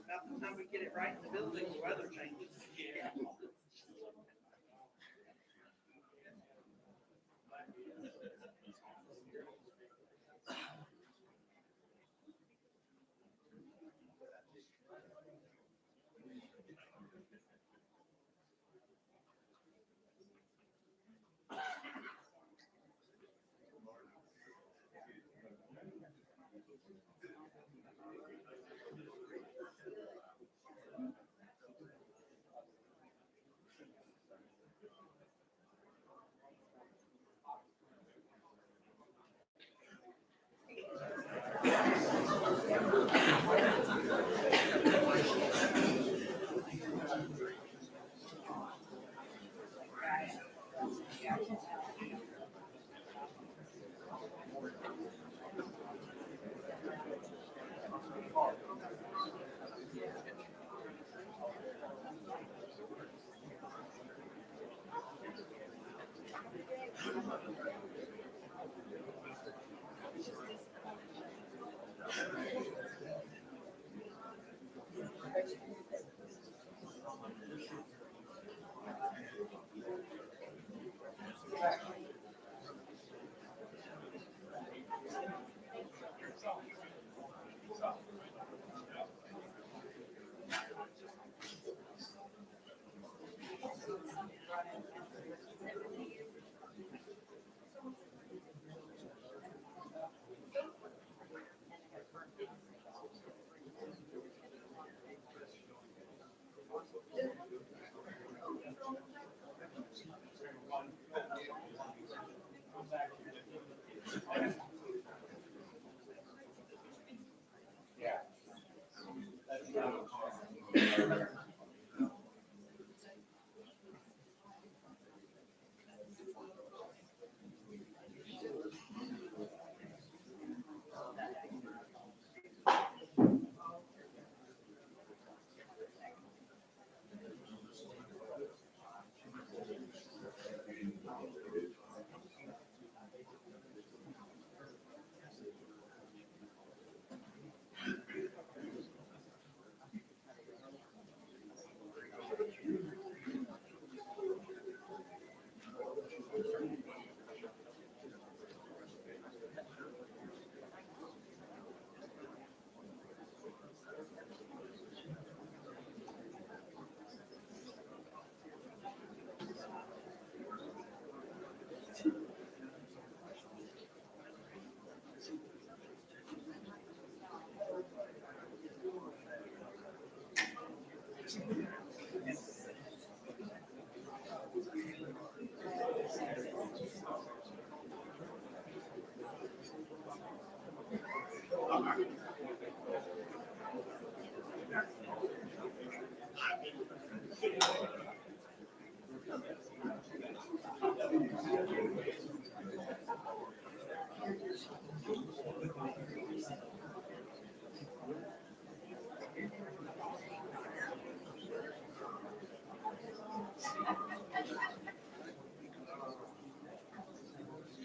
About the time we get it right in the building, the weather changes. Yeah.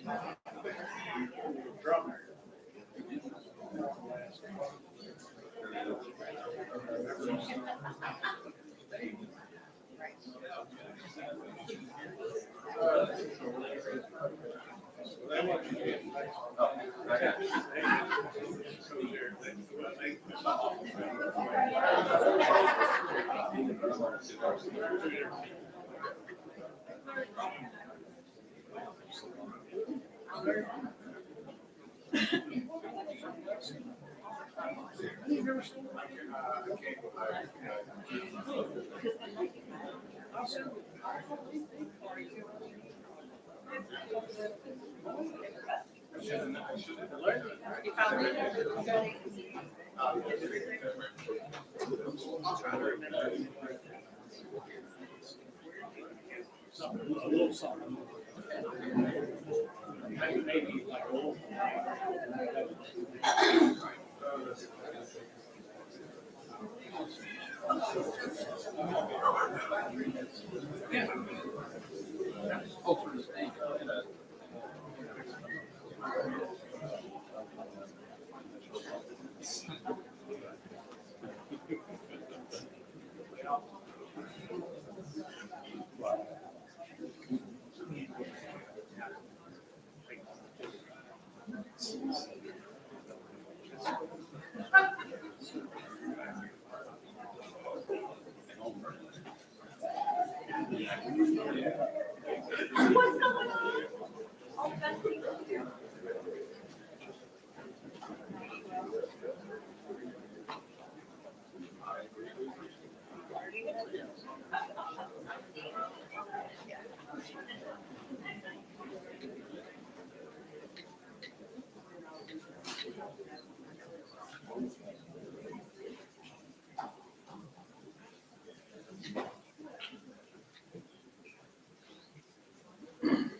You found it? I'll try to remember. A little something. Maybe like a little.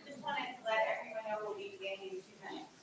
Just wanted to let everyone know we'll be beginning in 2 minutes.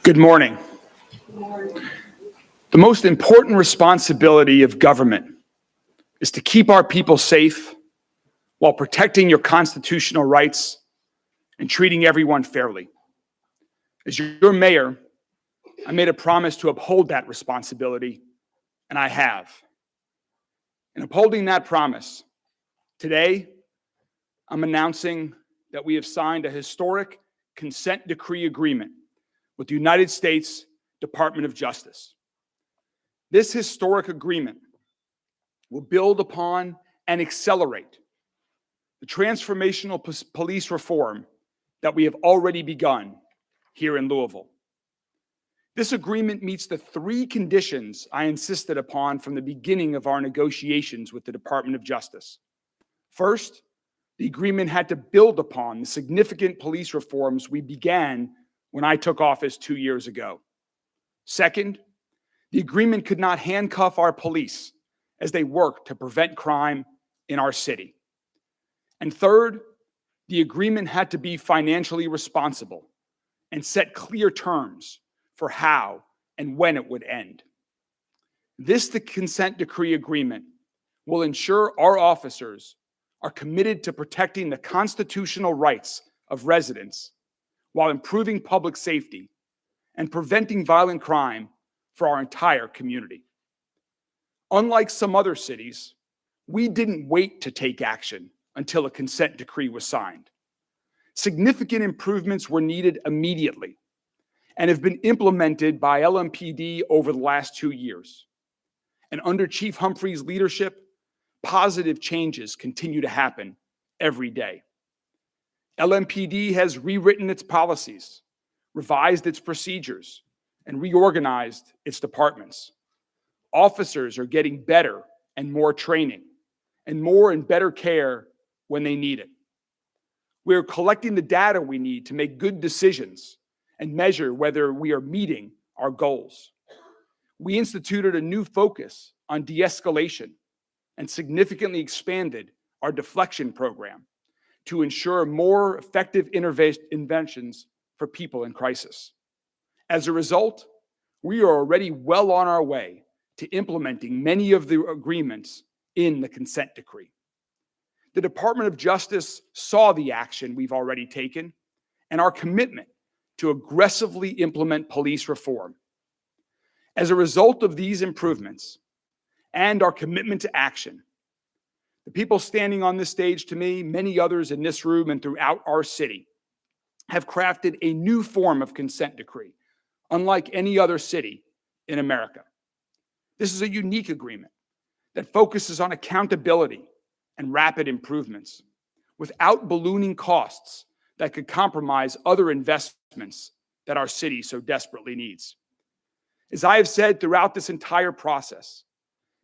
Good morning. The most important responsibility of government is to keep our people safe while protecting your constitutional rights and treating everyone fairly. As your mayor, I made a promise to uphold that responsibility, and I have. In upholding that promise, today, I'm announcing that we have signed a historic consent decree agreement with the United States Department of Justice. This historic agreement will build upon and accelerate the transformational police reform that we have already begun here in Louisville. This agreement meets the three conditions I insisted upon from the beginning of our negotiations with the Department of Justice. First, the agreement had to build upon the significant police reforms we began when I took office 2 years ago. Second, the agreement could not handcuff our police as they work to prevent crime in our city. And third, the agreement had to be financially responsible and set clear terms for how and when it would end. The consent decree agreement will ensure our officers are committed to protecting the constitutional rights of residents while improving public safety and preventing violent crime for our entire community. Unlike some other cities, we didn't wait to take action until a consent decree was signed. Significant improvements were needed immediately and have been implemented by LMPD over the last 2 years. And under Chief Humphrey's leadership, positive changes continue to happen every day. LMPD has rewritten its policies, revised its procedures, and reorganized its departments. Officers are getting better and more training, and more and better care when they need it. We are collecting the data we need to make good decisions and measure whether we are meeting our goals. We instituted a new focus on de-escalation and significantly expanded our deflection program to ensure more effective interventions for people in crisis. As a result, we are already well on our way to implementing many of the agreements in the consent decree. The Department of Justice saw the action we've already taken and our commitment to aggressively implement police reform. As a result of these improvements and our commitment to action, the people standing on this stage, to me, many others in this room and throughout our city, have crafted a new form of consent decree, unlike any other city in America. This is a unique agreement that focuses on accountability and rapid improvements without ballooning costs that could compromise other investments that our city so desperately needs. As I have said throughout this entire process,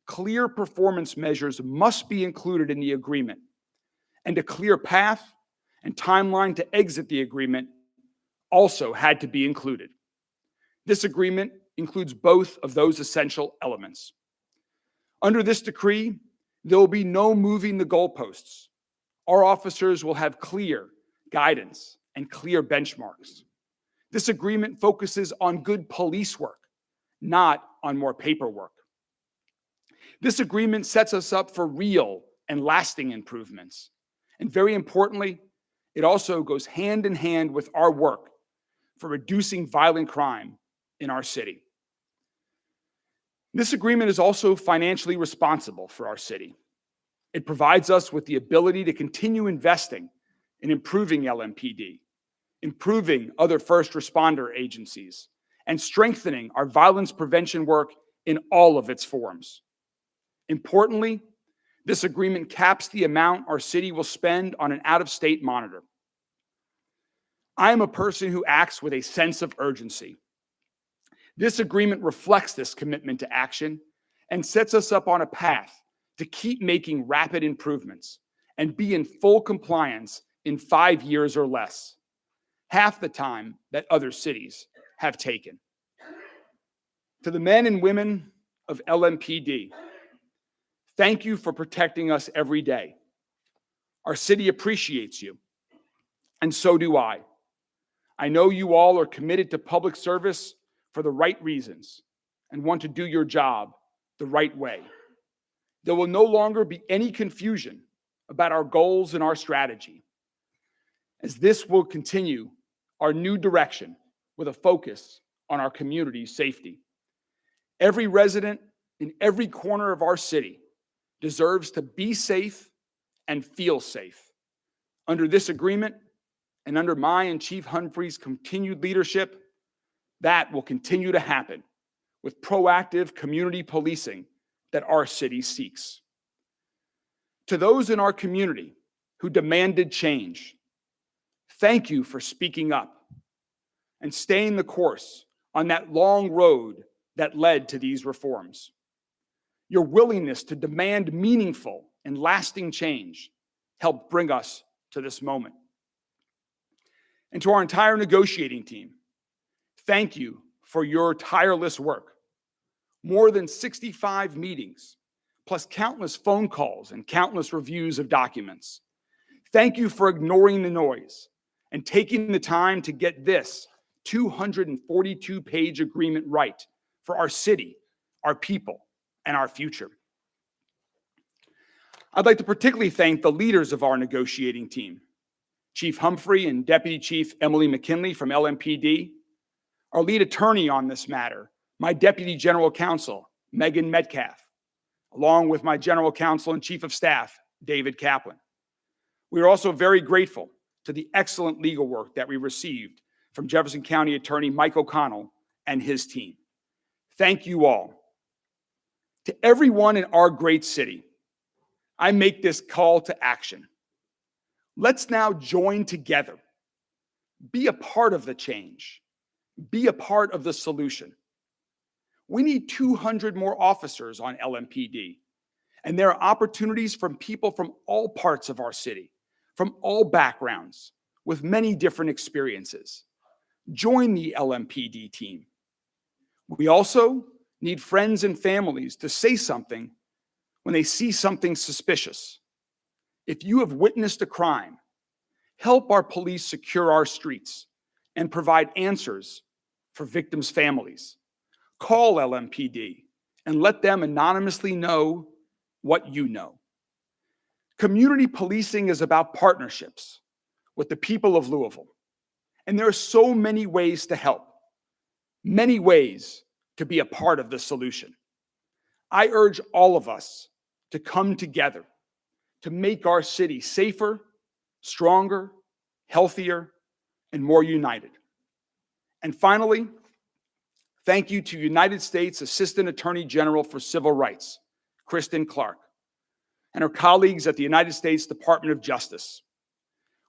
clear performance measures must be included in the agreement, and a clear path and timeline to exit the agreement also had to be included. This agreement includes both of those essential elements. Under this decree, there will be no moving the goalposts. Our officers will have clear guidance and clear benchmarks. This agreement focuses on good police work, not on more paperwork. This agreement sets us up for real and lasting improvements. And very importantly, it also goes hand in hand with our work for reducing violent crime in our city. This agreement is also financially responsible for our city. It provides us with the ability to continue investing in improving LMPD, improving other first responder agencies, and strengthening our violence prevention work in all of its forms. Importantly, this agreement caps the amount our city will spend on an out-of-state monitor. I am a person who acts with a sense of urgency. This agreement reflects this commitment to action and sets us up on a path to keep making rapid improvements and be in full compliance in 5 years or less, half the time that other cities have taken. To the men and women of LMPD, thank you for protecting us every day. Our city appreciates you, and so do I. I know you all are committed to public service for the right reasons and want to do your job the right way. There will no longer be any confusion about our goals and our strategy, as this will continue our new direction with a focus on our community's safety. Every resident in every corner of our city deserves to be safe and feel safe. Under this agreement, and under my and Chief Humphrey's continued leadership, that will continue to happen with proactive community policing that our city seeks. To those in our community who demanded change, thank you for speaking up and staying the course on that long road that led to these reforms. Your willingness to demand meaningful and lasting change helped bring us to this moment. And to our entire negotiating team, thank you for your tireless work. More than 65 meetings, plus countless phone calls and countless reviews of documents. Thank you for ignoring the noise and taking the time to get this 242-page agreement right for our city, our people, and our future. I'd like to particularly thank the leaders of our negotiating team, Chief Humphrey and Deputy Chief Emily McKinley from LMPD, our lead attorney on this matter, my Deputy General Counsel, Megan Metcalf, along with my General Counsel and Chief of Staff, David Kaplan. We are also very grateful to the excellent legal work that we received from Jefferson County Attorney Mike O'Connell and his team. Thank you all. To everyone in our great city, I make this call to action. Let's now join together. Be a part of the change. Be a part of the solution. We need 200 more officers on LMPD, and there are opportunities from people from all parts of our city, from all backgrounds, with many different experiences. Join the LMPD team. We also need friends and families to say something when they see something suspicious. If you have witnessed a crime, help our police secure our streets and provide answers for victims' families. Call LMPD and let them anonymously know what you know. Community policing is about partnerships with the people of Louisville. And there are so many ways to help, many ways to be a part of the solution. I urge all of us to come together to make our city safer, stronger, healthier, and more united. And finally, thank you to United States Assistant Attorney General for Civil Rights, Kristen Clark, and her colleagues at the United States Department of Justice.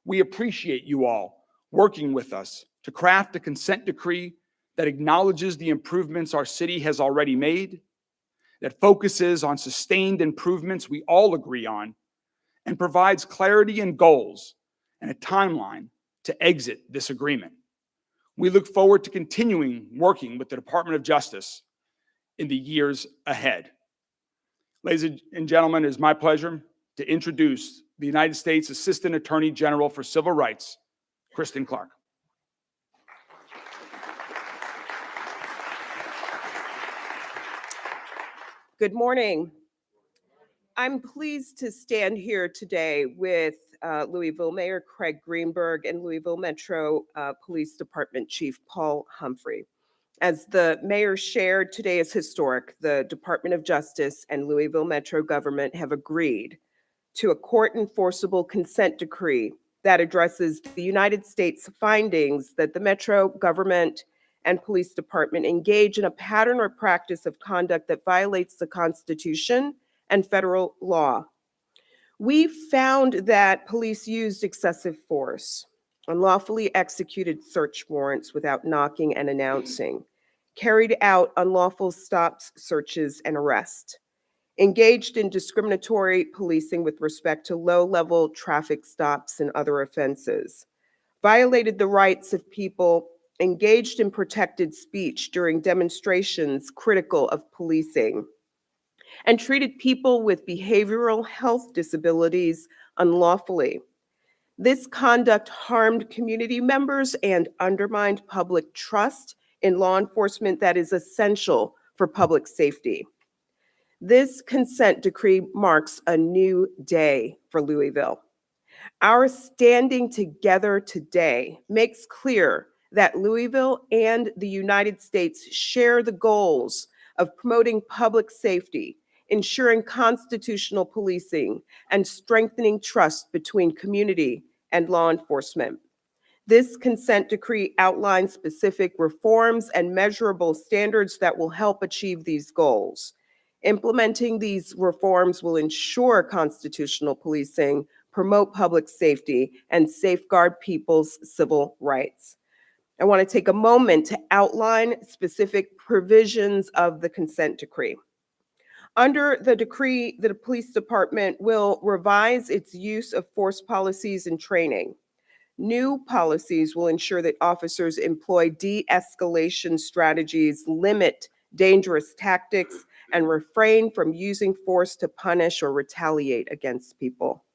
We appreciate you all working with us to craft a consent decree that acknowledges the improvements our city has already made, that focuses on sustained improvements we all agree on, and provides clarity and goals and a timeline to exit this agreement. We look forward to continuing working with the Department of Justice in the years ahead. Ladies and gentlemen, it is my pleasure to introduce the United States Assistant Attorney General for Civil Rights, Kristen Clark. Good morning. I'm pleased to stand here today with Louisville Mayor Craig Greenberg and Louisville Metro Police Department Chief Paul Humphrey. As the mayor shared, today is historic. The Department of Justice and Louisville Metro government have agreed to a court-enforceable consent decree that addresses the United States findings that the Metro government and Police Department engage in a pattern or practice of conduct that violates the Constitution and federal law. We found that police used excessive force, unlawfully executed search warrants without knocking and announcing, carried out unlawful stops, searches, and arrests, engaged in discriminatory policing with respect to low-level traffic stops and other offenses, violated the rights of people engaged in protected speech during demonstrations critical of policing, and treated people with behavioral health disabilities unlawfully. This conduct harmed community members and undermined public trust in law enforcement that is essential for public safety. This consent decree marks a new day for Louisville. Our standing together today makes clear that Louisville and the United States share the goals of promoting public safety, ensuring constitutional policing, and strengthening trust between community and law enforcement. This consent decree outlines specific reforms and measurable standards that will help achieve these goals. Implementing these reforms will ensure constitutional policing, promote public safety, and safeguard people's civil rights. I want to take a moment to outline specific provisions of the consent decree. Under the decree, the police department will revise its use of force policies and training. New policies will ensure that officers employ de-escalation strategies, limit dangerous tactics, and refrain from using force to punish or retaliate against people.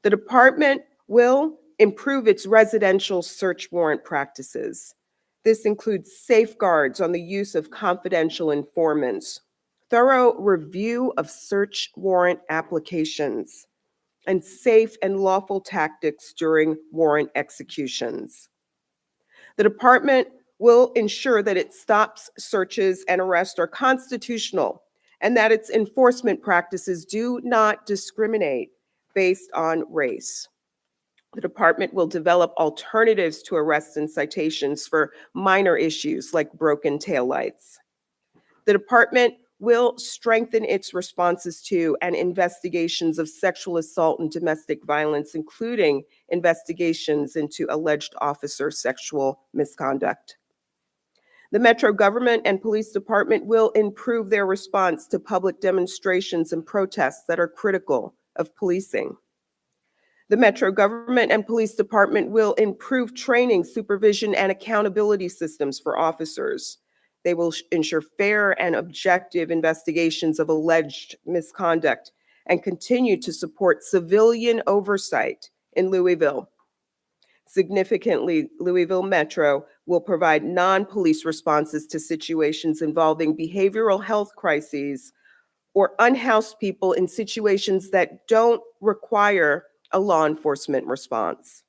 The department will improve its residential search warrant practices. This includes safeguards on the use of confidential informants, thorough review of search warrant applications, and safe and lawful tactics during warrant executions. The department will ensure that its stops, searches, and arrests are constitutional and that its enforcement practices do not discriminate based on race. The department will develop alternatives to arrests and citations for minor issues like broken taillights. The department will strengthen its responses to and investigations of sexual assault and domestic violence, including investigations into alleged officer sexual misconduct. The Metro government and police department will improve their response to public demonstrations and protests that are critical of policing. The Metro government and police department will improve training, supervision, and accountability systems for officers. They will ensure fair and objective investigations of alleged misconduct and continue to support civilian oversight in Louisville. Significantly, Louisville Metro will provide non-police responses to situations involving behavioral health crises or unhoused people in situations that don't require a law enforcement response.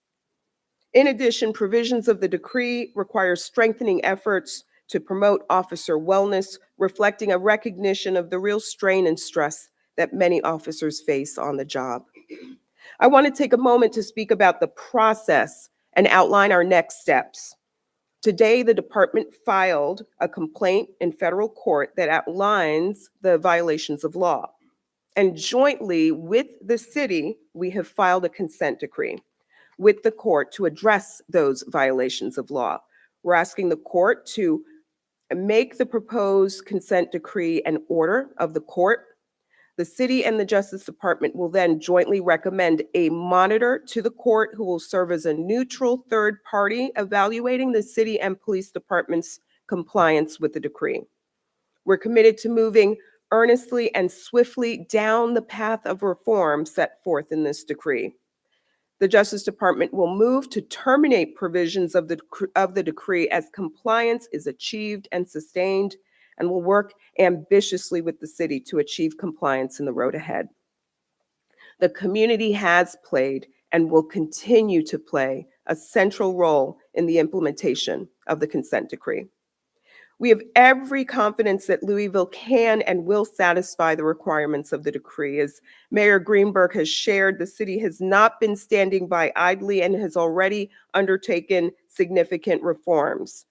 In addition, provisions of the decree require strengthening efforts to promote officer wellness, reflecting a recognition of the real strain and stress that many officers face on the job. I want to take a moment to speak about the process and outline our next steps. Today, the department filed a complaint in federal court that outlines the violations of law. And jointly with the city, we have filed a consent decree with the court to address those violations of law. We're asking the court to make the proposed consent decree an order of the court. The city and the Justice Department will then jointly recommend a monitor to the court who will serve as a neutral third party evaluating the city and police department's compliance with the decree. We're committed to moving earnestly and swiftly down the path of reform set forth in this decree. The Justice Department will move to terminate provisions of the decree as compliance is achieved and sustained, and will work ambitiously with the city to achieve compliance in the road ahead. The community has played and will continue to play a central role in the implementation of the consent decree. We have every confidence that Louisville can and will satisfy the requirements of the decree. As Mayor Greenberg has shared, the city has not been standing by idly and has already undertaken significant reforms.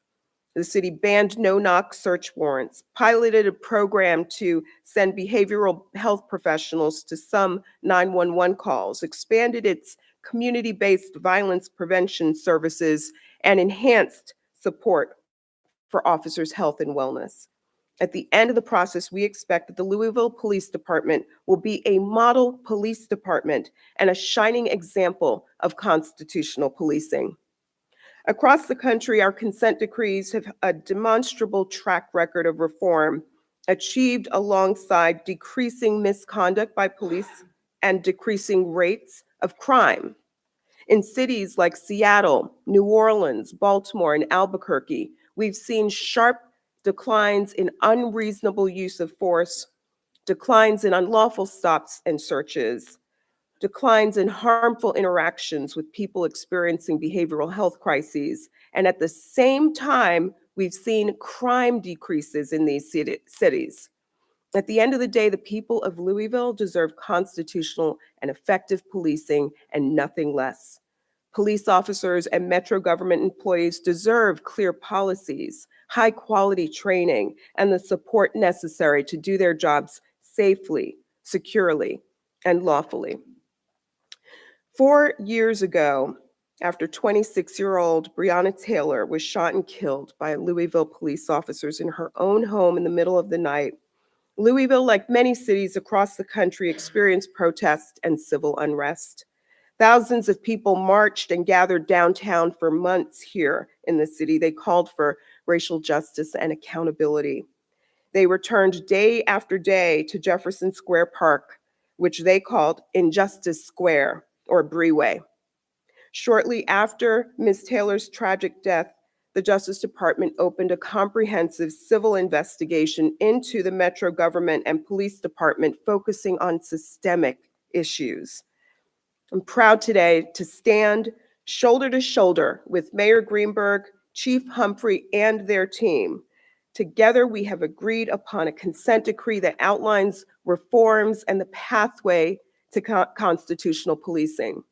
The city banned no-knock search warrants, piloted a program to send behavioral health professionals to some 911 calls, expanded its community-based violence prevention services, and enhanced support for officers' health and wellness. At the end of the process, we expect that the Louisville Police Department will be a model police department and a shining example of constitutional policing. Across the country, our consent decrees have a demonstrable track record of reform achieved alongside decreasing misconduct by police and decreasing rates of crime. In cities like Seattle, New Orleans, Baltimore, and Albuquerque, we've seen sharp declines in unreasonable use of force, declines in unlawful stops and searches, declines in harmful interactions with people experiencing behavioral health crises. And at the same time, we've seen crime decreases in these cities. At the end of the day, the people of Louisville deserve constitutional and effective policing and nothing less. Police officers and Metro government employees deserve clear policies, high-quality training, and the support necessary to do their jobs safely, securely, and lawfully. 4 years ago, after 26-year-old Breonna Taylor was shot and killed by Louisville police officers in her own home in the middle of the night, Louisville, like many cities across the country, experienced protests and civil unrest. Thousands of people marched and gathered downtown for months here in the city. They called for racial justice and accountability. They returned day after day to Jefferson Square Park, which they called Injustice Square or Breeway. Shortly after Ms. Taylor's tragic death, the Justice Department opened a comprehensive civil investigation into the Metro government and police department focusing on systemic issues. I'm proud today to stand shoulder to shoulder with Mayor Greenberg, Chief Humphrey, and their team. Together, we have agreed upon a consent decree that outlines reforms and the pathway to constitutional policing.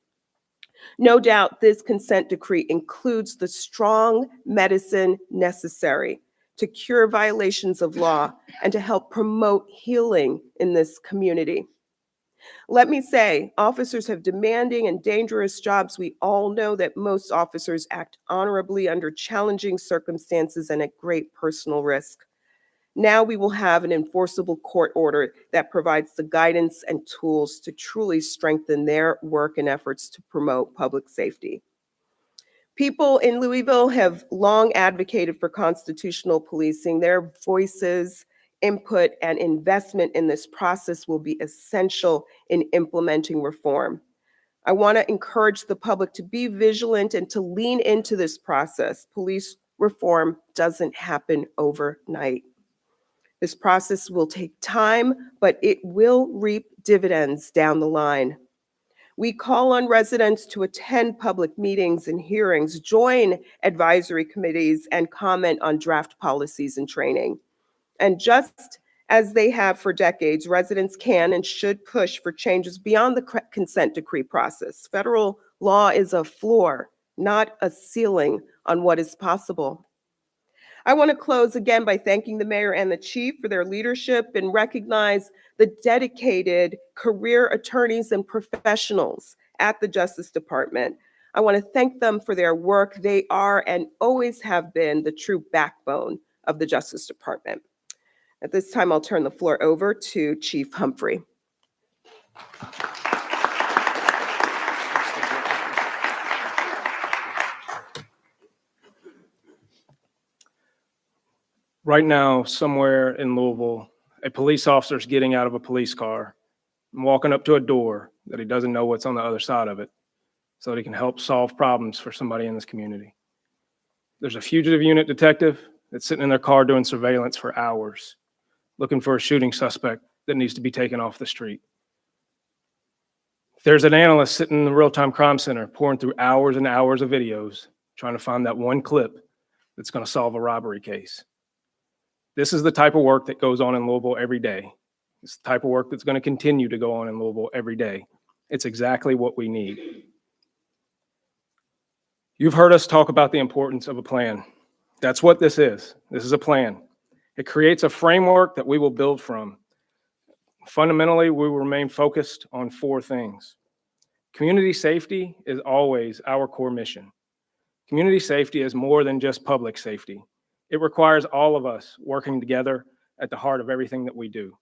No doubt, this consent decree includes the strong medicine necessary to cure violations of law and to help promote healing in this community. Let me say, officers have demanding and dangerous jobs. We all know that most officers act honorably under challenging circumstances and at great personal risk. Now we will have an enforceable court order that provides the guidance and tools to truly strengthen their work and efforts to promote public safety. People in Louisville have long advocated for constitutional policing. Their voices, input, and investment in this process will be essential in implementing reform. I want to encourage the public to be vigilant and to lean into this process. Police reform doesn't happen overnight. This process will take time, but it will reap dividends down the line. We call on residents to attend public meetings and hearings, join advisory committees, and comment on draft policies and training. And just as they have for decades, residents can and should push for changes beyond the consent decree process. Federal law is a floor, not a ceiling on what is possible. I want to close again by thanking the mayor and the chief for their leadership and recognize the dedicated career attorneys and professionals at the Justice Department. I want to thank them for their work. They are and always have been the true backbone of the Justice Department. At this time, I'll turn the floor over to Chief Humphrey. Right now, somewhere in Louisville, a police officer is getting out of a police car and walking up to a door that he doesn't know what's on the other side of it so that he can help solve problems for somebody in this community. There's a fugitive unit detective that's sitting in their car doing surveillance for hours, looking for a shooting suspect that needs to be taken off the street. There's an analyst sitting in the real-time crime center pouring through hours and hours of videos trying to find that one clip that's going to solve a robbery case. This is the type of work that goes on in Louisville every day. It's the type of work that's going to continue to go on in Louisville every day. It's exactly what we need. You've heard us talk about the importance of a plan. That's what this is. This is a plan. It creates a framework that we will build from. Fundamentally, we will remain focused on 4 things. Community safety is always our core mission. Community safety is more than just public safety. It requires all of us working together at the heart of everything that we do.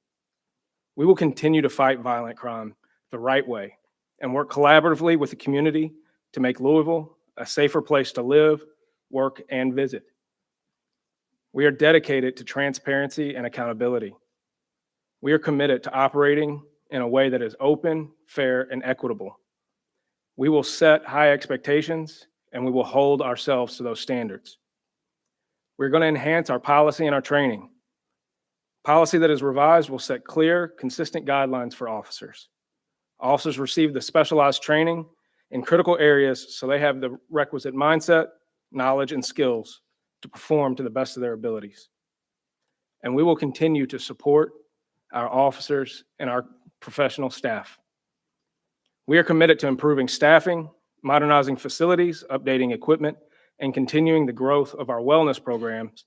We will continue to fight violent crime the right way and work collaboratively with the community to make Louisville a safer place to live, work, and visit. We are dedicated to transparency and accountability. We are committed to operating in a way that is open, fair, and equitable. We will set high expectations, and we will hold ourselves to those standards. We're going to enhance our policy and our training. Policy that is revised will set clear, consistent guidelines for officers. Officers receive the specialized training in critical areas so they have the requisite mindset, knowledge, and skills to perform to the best of their abilities. And we will continue to support our officers and our professional staff. We are committed to improving staffing, modernizing facilities, updating equipment, and continuing the growth of our wellness programs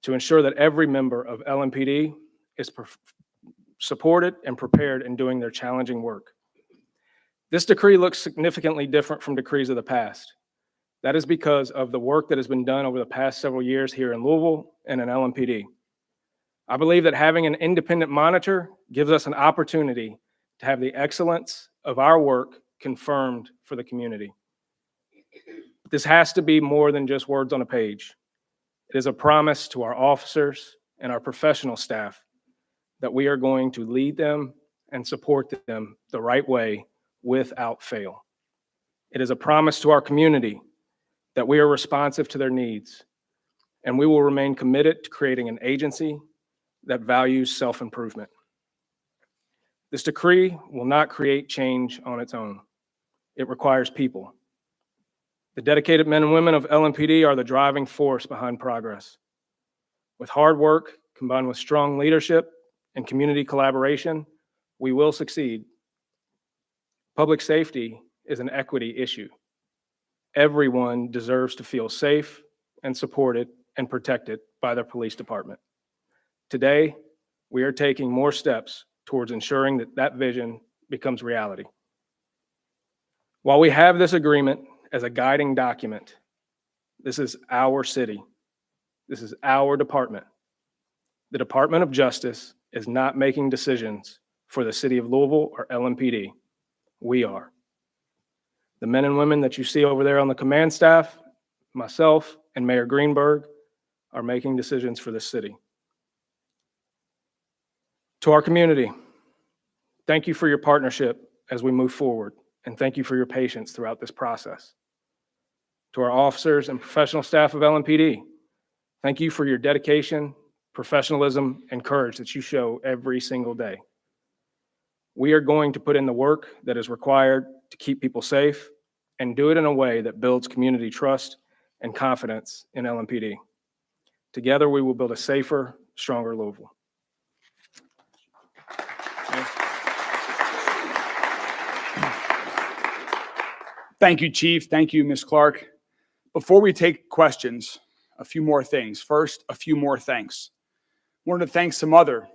to ensure that every member of LMPD is supported and prepared in doing their challenging work. This decree looks significantly different from decrees of the past. That is because of the work that has been done over the past several years here in Louisville and in LMPD. I believe that having an independent monitor gives us an opportunity to have the excellence of our work confirmed for the community. This has to be more than just words on a page. It is a promise to our officers and our professional staff that we are going to lead them and support them the right way without fail. It is a promise to our community that we are responsive to their needs, and we will remain committed to creating an agency that values self-improvement. This decree will not create change on its own. It requires people. The dedicated men and women of LMPD are the driving force behind progress. With hard work, combined with strong leadership and community collaboration, we will succeed. Public safety is an equity issue. Everyone deserves to feel safe and supported and protected by their police department. Today, we are taking more steps towards ensuring that that vision becomes reality. While we have this agreement as a guiding document, this is our city. This is our department. The Department of Justice is not making decisions for the city of Louisville or LMPD. We are. The men and women that you see over there on the command staff, myself and Mayor Greenberg, are making decisions for this city. To our community, thank you for your partnership as we move forward, and thank you for your patience throughout this process. To our officers and professional staff of LMPD, thank you for your dedication, professionalism, and courage that you show every single day. We are going to put in the work that is required to keep people safe and do it in a way that builds community trust and confidence in LMPD. Together, we will build a safer, stronger Louisville. Thank you, Chief. Thank you, Ms. Clark. Before we take questions, a few more things. First, a few more thanks. I wanted to thank some other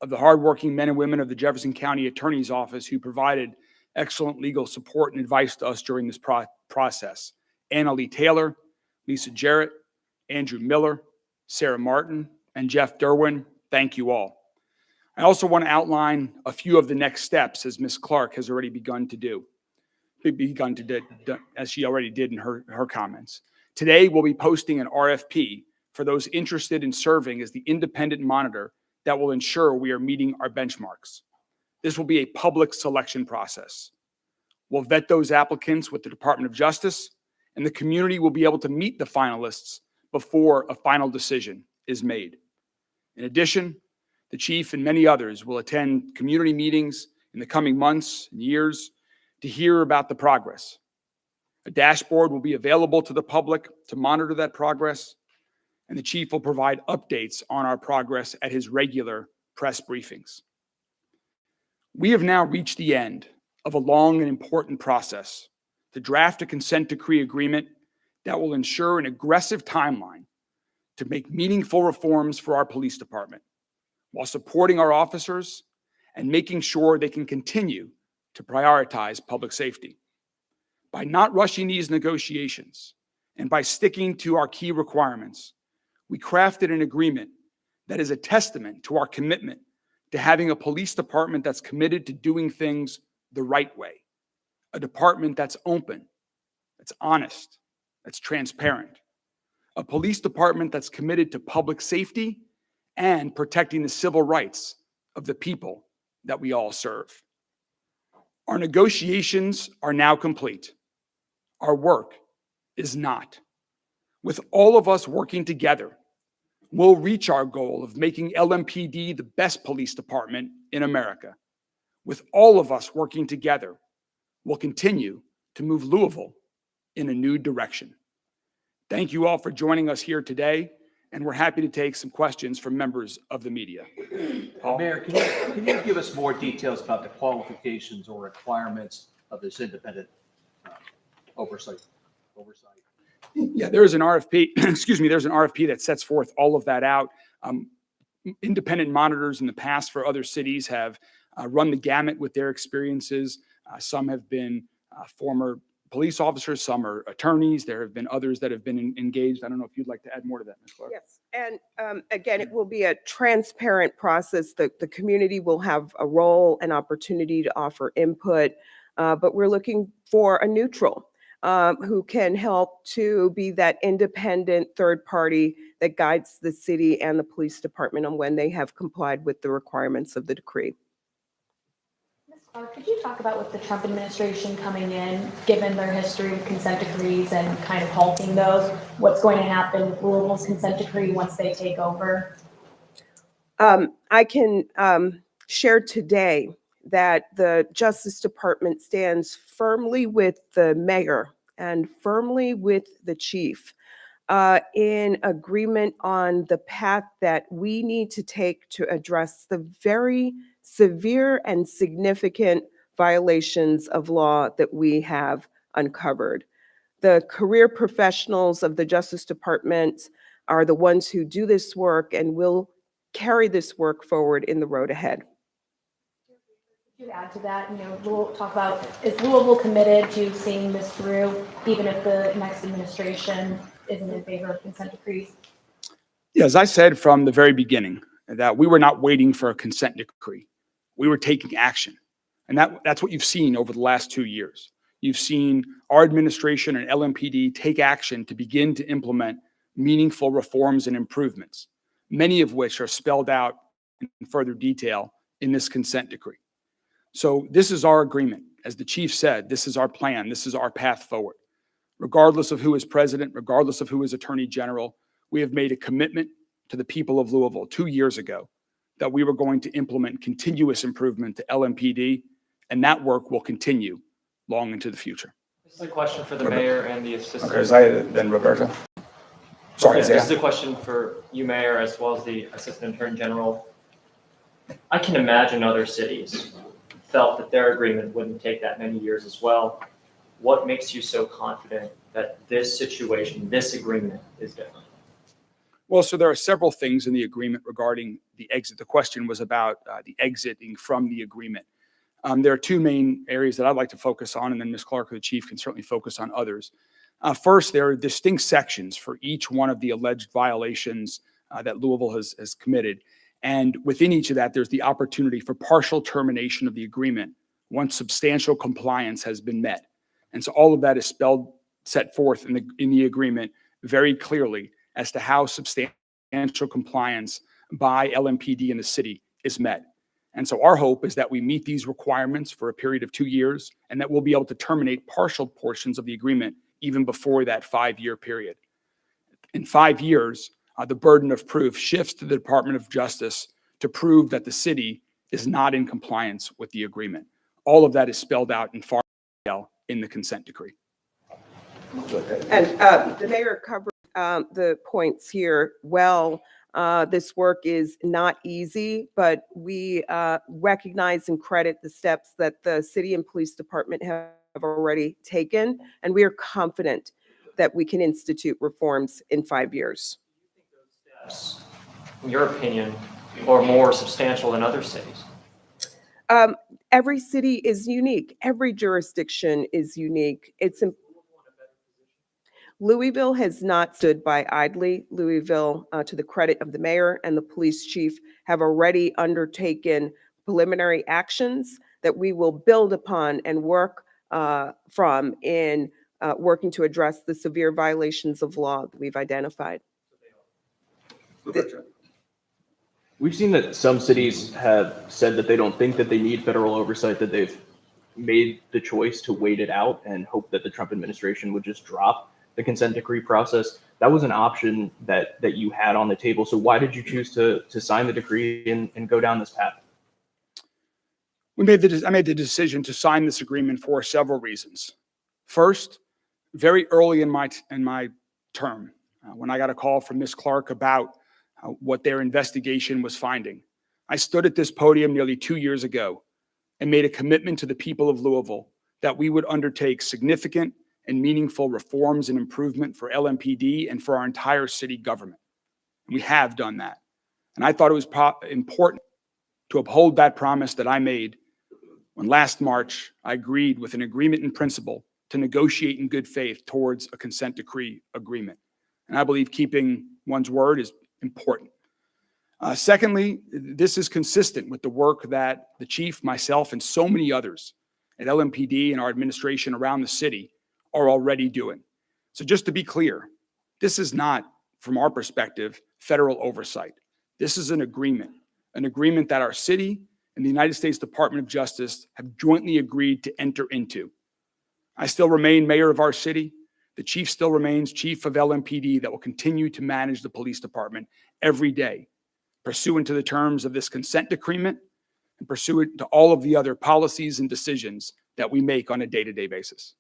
of the hardworking men and women of the Jefferson County Attorney's Office who provided excellent legal support and advice to us during this process. Anna Lee Taylor, Lisa Jarrett, Andrew Miller, Sarah Martin, and Jeff Derwin. Thank you all. I also want to outline a few of the next steps, as Ms. Clark has already begun to do. As she already did in her comments. Today, we'll be posting an RFP for those interested in serving as the independent monitor that will ensure we are meeting our benchmarks. This will be a public selection process. We'll vet those applicants with the Department of Justice, and the community will be able to meet the finalists before a final decision is made. In addition, the chief and many others will attend community meetings in the coming months and years to hear about the progress. A dashboard will be available to the public to monitor that progress, and the chief will provide updates on our progress at his regular press briefings. We have now reached the end of a long and important process to draft a consent decree agreement that will ensure an aggressive timeline to make meaningful reforms for our police department while supporting our officers and making sure they can continue to prioritize public safety. By not rushing these negotiations and by sticking to our key requirements, we crafted an agreement that is a testament to our commitment to having a police department that's committed to doing things the right way, a department that's open, that's honest, that's transparent, a police department that's committed to public safety and protecting the civil rights of the people that we all serve. Our negotiations are now complete. Our work is not. With all of us working together, we'll reach our goal of making LMPD the best police department in America. With all of us working together, we'll continue to move Louisville in a new direction. Thank you all for joining us here today, and we're happy to take some questions from members of the media. Paul? Mayor, can you give us more details about the qualifications or requirements of this independent oversight? Yeah, there's an RFP, excuse me, there's an RFP that sets forth all of that out. Independent monitors in the past for other cities have run the gamut with their experiences. Some have been former police officers, some are attorneys. There have been others that have been engaged. I don't know if you'd like to add more to that, Ms. Clark. Yes, and again, it will be a transparent process. The community will have a role and opportunity to offer input, but we're looking for a neutral who can help to be that independent third party that guides the city and the police department on when they have complied with the requirements of the decree. Ms. Clark, could you talk about with the Trump administration coming in, given their history with consent decrees and kind of halting those, what's going to happen with Louisville's consent decree once they take over? I can share today that the Justice Department stands firmly with the mayor and firmly with the chief in agreement on the path that we need to take to address the very severe and significant violations of law that we have uncovered. The career professionals of the Justice Department are the ones who do this work and will carry this work forward in the road ahead. To add to that, we'll talk about, is Louisville committed to seeing this through, even if the next administration isn't in favor of consent decrees? Yeah, as I said from the very beginning, that we were not waiting for a consent decree. We were taking action. And that's what you've seen over the last 2 years. You've seen our administration and LMPD take action to begin to implement meaningful reforms and improvements, many of which are spelled out in further detail in this consent decree. So this is our agreement. As the chief said, this is our plan. This is our path forward. Regardless of who is president, regardless of who is attorney general, we have made a commitment to the people of Louisville 2 years ago that we were going to implement continuous improvement to LMPD, and that work will continue long into the future. This is a question for the mayor and the assistant. Okay, Isaiah, then Roberto. Sorry, This Isaiah. is a question for you, Mayor, as well as the Assistant Attorney General. I can imagine other cities felt that their agreement wouldn't take that many years as well. What makes you so confident that this situation, this agreement is different? Well, so there are several things in the agreement regarding the exit. The question was about the exiting from the agreement. There are two main areas that I'd like to focus on, and then Ms. Clark or the chief can certainly focus on others. First, there are distinct sections for each one of the alleged violations that Louisville has committed. And within each of that, there's the opportunity for partial termination of the agreement once substantial compliance has been met. And so all of that is set forth in the agreement very clearly as to how substantial compliance by LMPD in the city is met. And so our hope is that we meet these requirements for a period of 2 years, and that we'll be able to terminate partial portions of the agreement even before that 5-year period. In 5 years, the burden of proof shifts to the Department of Justice to prove that the city is not in compliance with the agreement. All of that is spelled out in far detail in the consent decree. And the mayor covered the points here well. This work is not easy, but we recognize and credit the steps that the city and police department have already taken, and we are confident that we can institute reforms in 5 years. in your opinion, or more substantial than other cities? Every city is unique. Every jurisdiction is unique. Louisville has not stood by idly. Louisville, to the credit of the mayor and the police chief, have already undertaken preliminary actions that we will build upon and work from in working to address the severe violations of law that we've identified. We've seen that some cities have said that they don't think that they need federal oversight, that they've made the choice to wait it out and hope that the Trump administration would just drop the consent decree process. That was an option that you had on the table. So why did you choose to sign the decree and go down this path? I made the decision to sign this agreement for several reasons. First, very early in my term, when I got a call from Ms. Clark about what their investigation was finding, I stood at this podium nearly 2 years ago and made a commitment to the people of Louisville that we would undertake significant and meaningful reforms and improvement for LMPD and for our entire city government. And we have done that. And I thought it was important to uphold that promise that I made when last March I agreed with an agreement in principle to negotiate in good faith towards a consent decree agreement. And I believe keeping one's word is important. Secondly, this is consistent with the work that the chief, myself, and so many others at LMPD and our administration around the city are already doing. So just to be clear, this is not, from our perspective, federal oversight. This is an agreement that our city and the United States Department of Justice have jointly agreed to enter into. I still remain mayor of our city. The chief still remains chief of LMPD that will continue to manage the police department every day, pursuant to the terms of this consent decrement and pursuant to all of the other policies and decisions that we make on a day-to-day basis.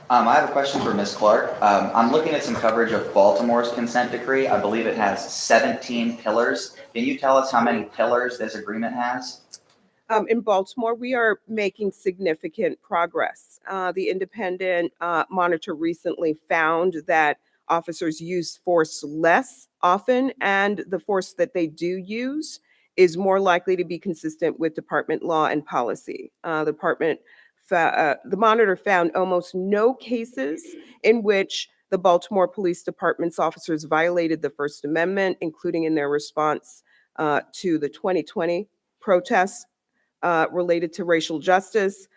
I have a question for Ms. Clark. I'm looking at some coverage of Baltimore's consent decree. I believe it has 17 pillars. Can you tell us how many pillars this agreement has? In Baltimore, we are making significant progress. The independent monitor recently found that officers use force less often, and the force that they do use is more likely to be consistent with department law and policy. The monitor found almost no cases in which the Baltimore Police Department's officers violated the First Amendment, including in their response to the 2020 protests related to racial justice.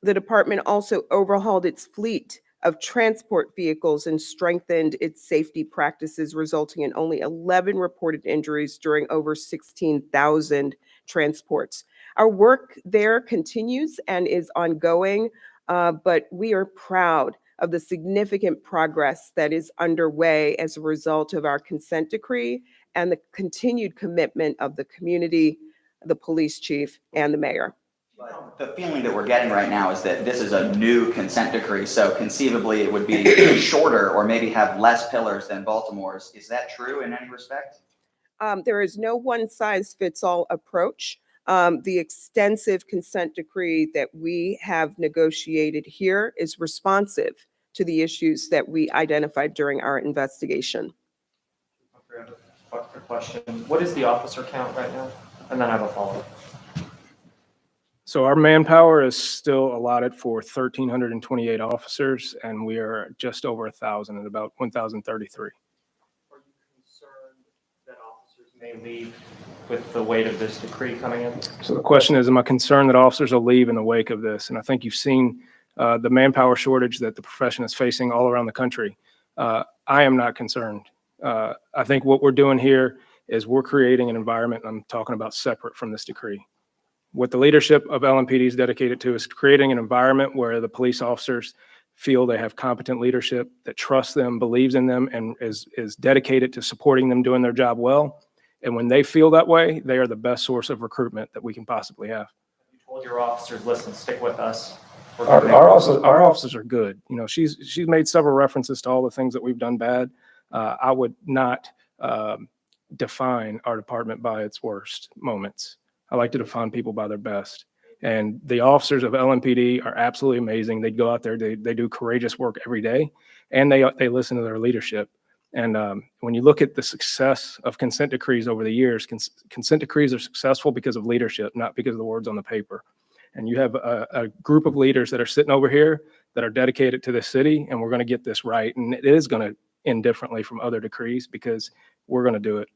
The department also overhauled its fleet of transport vehicles and strengthened its safety practices, resulting in only 11 reported injuries during over 16,000 transports. Our work there continues and is ongoing, but we are proud of the significant progress that is underway as a result of our consent decree and the continued commitment of the community, the police chief, and the mayor. But the feeling that we're getting right now is that this is a new consent decree, so conceivably it would be shorter or maybe have less pillars than Baltimore's. Is that true in any respect? There is no one-size-fits-all approach. The extensive consent decree that we have negotiated here is responsive to the issues that we identified during our investigation. A question. What is the officer count right now? And then I have a follow-up. So our manpower is still allotted for 1,328 officers, and we are just over 1,000 at about 1,033. Are you concerned that officers may leave with the weight of this decree coming in? So the question is, am I concerned that officers will leave in the wake of this? And I think you've seen the manpower shortage that the profession is facing all around the country. I am not concerned. I think what we're doing here is we're creating an environment, I'm talking about separate from this decree. What the leadership of LMPD is dedicated to is creating an environment where the police officers feel they have competent leadership that trusts them, believes in them, and is dedicated to supporting them doing their job well. And when they feel that way, they are the best source of recruitment that we can possibly have. You told your officers, listen, stick with us. Our officers are good. You know, she's made several references to all the things that we've done bad. I would not define our department by its worst moments. I like to define people by their best. And the officers of LMPD are absolutely amazing. They go out there, they do courageous work every day, and they listen to their leadership. And when you look at the success of consent decrees over the years, consent decrees are successful because of leadership, not because of the words on the paper. And you have a group of leaders that are sitting over here that are dedicated to this city, and we're going to get this right. And it is going to end differently from other decrees because we're going to do it.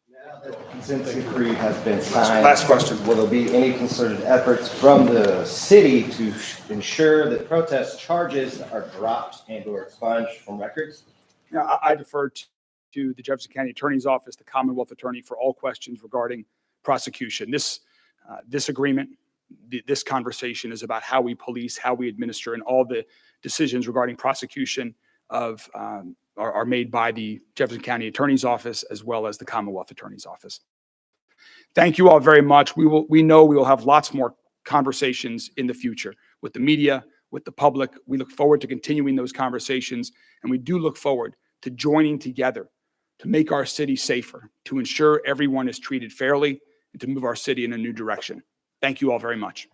Now that the consent decree has been signed. Last question. Will there be any concerted efforts from the city to ensure that protest charges are dropped and or expunged from records? Now, I defer to the Jefferson County Attorney's Office, the Commonwealth Attorney, for all questions regarding prosecution. This agreement, this conversation is about how we police, how we administer, and all the decisions regarding prosecution of are made by the Jefferson County Attorney's Office as well as the Commonwealth Attorney's Office. Thank you all very much. We know we will have lots more conversations in the future with the media, with the public. We look forward to continuing those conversations, and we do look forward to joining together to make our city safer, to ensure everyone is treated fairly, and to move our city in a new direction. Thank you all very much.